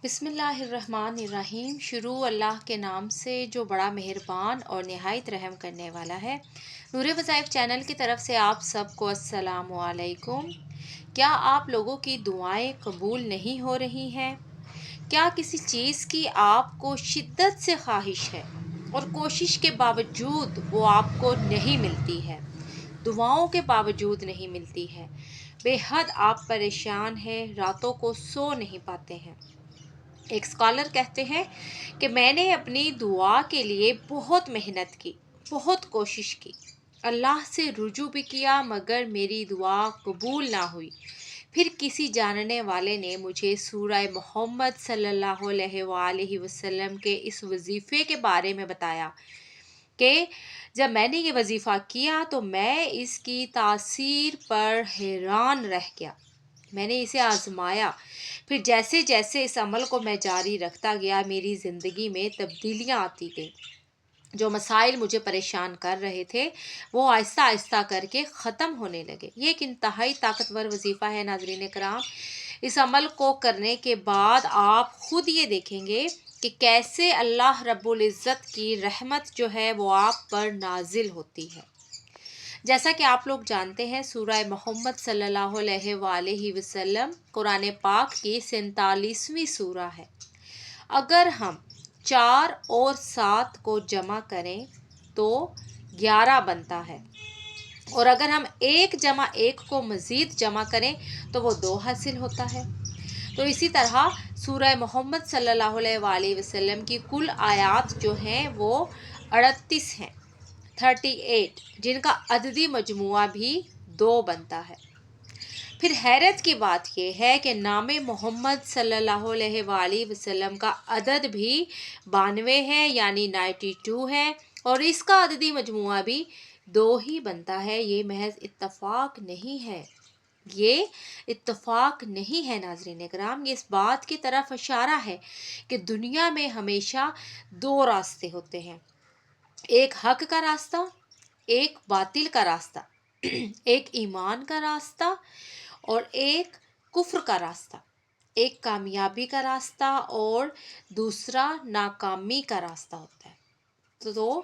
بسم اللہ الرحمن الرحیم۔ شروع اللہ کے نام سے جو بڑا مہربان اور نہایت رحم کرنے والا ہے۔ نور وظائف چینل کی طرف سے آپ سب کو السلام علیکم۔ کیا آپ لوگوں کی دعائیں قبول نہیں ہو رہی ہیں؟ کیا کسی چیز کی آپ کو شدت سے خواہش ہے اور کوشش کے باوجود وہ آپ کو نہیں ملتی ہے، دعاؤں کے باوجود نہیں ملتی ہے، بے حد آپ پریشان ہیں، راتوں کو سو نہیں پاتے ہیں؟ ایک اسکالر کہتے ہیں کہ میں نے اپنی دعا کے لیے بہت محنت کی، بہت کوشش کی، اللہ سے رجوع بھی کیا، مگر میری دعا قبول نہ ہوئی۔ پھر کسی جاننے والے نے مجھے سورہ محمد صلی اللہ علیہ وآلہ وسلم کے اس وظیفے کے بارے میں بتایا کہ جب میں نے یہ وظیفہ کیا تو میں اس کی تاثیر پر حیران رہ گیا۔ میں نے اسے آزمایا، پھر جیسے جیسے اس عمل کو میں جاری رکھتا گیا، میری زندگی میں تبدیلیاں آتی گئیں۔ جو مسائل مجھے پریشان کر رہے تھے وہ آہستہ آہستہ کر کے ختم ہونے لگے۔ یہ ایک انتہائی طاقتور وظیفہ ہے ناظرین کرام۔ اس عمل کو کرنے کے بعد آپ خود یہ دیکھیں گے کہ کیسے اللہ رب العزت کی رحمت جو ہے وہ آپ پر نازل ہوتی ہے۔ جیسا کہ آپ لوگ جانتے ہیں، سورہ محمد صلی اللہ علیہ وآلہ وسلم قرآن پاک کی 47ویں سورہ ہے۔ اگر ہم 4 اور 7 کو جمع کریں تو 11 بنتا ہے، اور اگر ہم 1 جمع 1 کو مزید جمع کریں تو وہ 2 حاصل ہوتا ہے۔ تو اسی طرح سورہ محمد صلی اللہ علیہ وآلہ وسلم کی کل آیات جو ہیں وہ 38 ہیں، 38، جن کا عددی مجموعہ بھی 2 بنتا ہے۔ پھر حیرت کی بات یہ ہے کہ نام محمد صلی اللہ علیہ وآلہ وسلم کا عدد بھی 92 ہے، یعنی 92 ہے، اور اس کا عددی مجموعہ بھی 2 ہی بنتا ہے۔ یہ محض اتفاق نہیں ہے، یہ اتفاق نہیں ہے ناظرین کرام، یہ اس بات کی طرف اشارہ ہے کہ دنیا میں ہمیشہ 2 راستے ہوتے ہیں، ایک حق کا راستہ، ایک باطل کا راستہ، ایک ایمان کا راستہ اور ایک کفر کا راستہ، ایک کامیابی کا راستہ اور دوسرا ناکامی کا راستہ ہوتا ہے۔ تو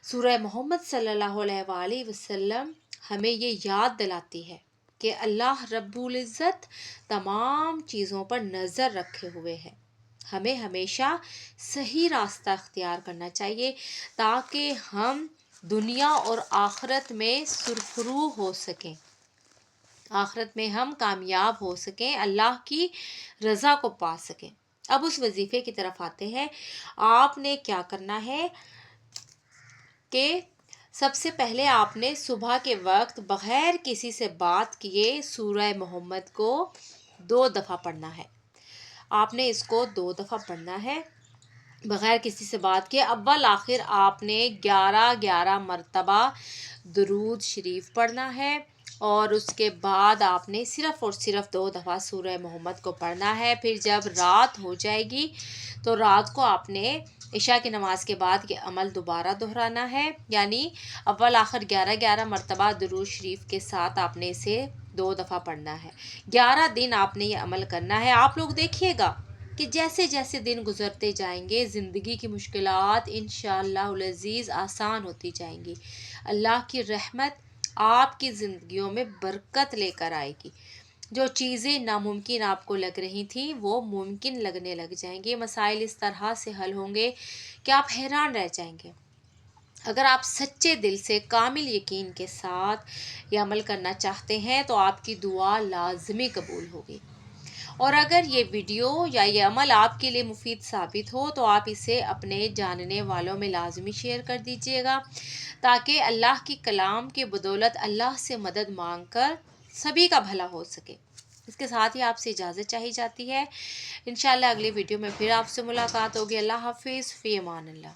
سورہ محمد صلی اللہ علیہ وآلہ وسلم ہمیں یہ یاد دلاتی ہے کہ اللہ رب العزت تمام چیزوں پر نظر رکھے ہوئے ہے۔ ہمیں ہمیشہ صحیح راستہ اختیار کرنا چاہیے تاکہ ہم دنیا اور آخرت میں سرخرو ہو سکیں، آخرت میں ہم کامیاب ہو سکیں، اللہ کی رضا کو پا سکیں۔ اب اس وظیفے کی طرف آتے ہیں۔ آپ نے کیا کرنا ہے کہ سب سے پہلے آپ نے صبح کے وقت بغیر کسی سے بات کیے سورہ محمد کو 2 دفعہ پڑھنا ہے۔ آپ نے اس کو 2 دفعہ پڑھنا ہے بغیر کسی سے بات کے۔ اول آخر آپ نے 11 مرتبہ درود شریف پڑھنا ہے، اور اس کے بعد آپ نے صرف اور صرف 2 دفعہ سورہ محمد کو پڑھنا ہے۔ پھر جب رات ہو جائے گی تو رات کو آپ نے عشاء کی نماز کے بعد یہ عمل دوبارہ دہرانا ہے، یعنی اول آخر 11 مرتبہ درود شریف کے ساتھ آپ نے اسے 2 دفعہ پڑھنا ہے۔ 11 دن آپ نے یہ عمل کرنا ہے۔ آپ لوگ دیکھیے گا کہ جیسے جیسے دن گزرتے جائیں گے زندگی کی مشکلات انشاءاللہ العزیز آسان ہوتی جائیں گی۔ اللہ کی رحمت آپ کی زندگیوں میں برکت لے کر آئے گی۔ جو چیزیں ناممکن آپ کو لگ رہی تھیں وہ ممکن لگنے لگ جائیں گے۔ مسائل اس طرح سے حل ہوں گے کہ آپ حیران رہ جائیں گے۔ اگر آپ سچے دل سے کامل یقین کے ساتھ یہ عمل کرنا چاہتے ہیں تو آپ کی دعا لازمی قبول ہوگی۔ اور اگر یہ ویڈیو یا یہ عمل آپ کے لیے مفید ثابت ہو تو آپ اسے اپنے جاننے والوں میں لازمی شیئر کر دیجیے گا تاکہ اللہ کی کلام کے بدولت اللہ سے مدد مانگ کر سبھی کا بھلا ہو سکے۔ اس کے ساتھ ہی آپ سے اجازت چاہی جاتی ہے۔ انشاءاللہ اگلے ویڈیو میں پھر آپ سے ملاقات ہوگی۔ اللہ حافظ، فی امان اللہ۔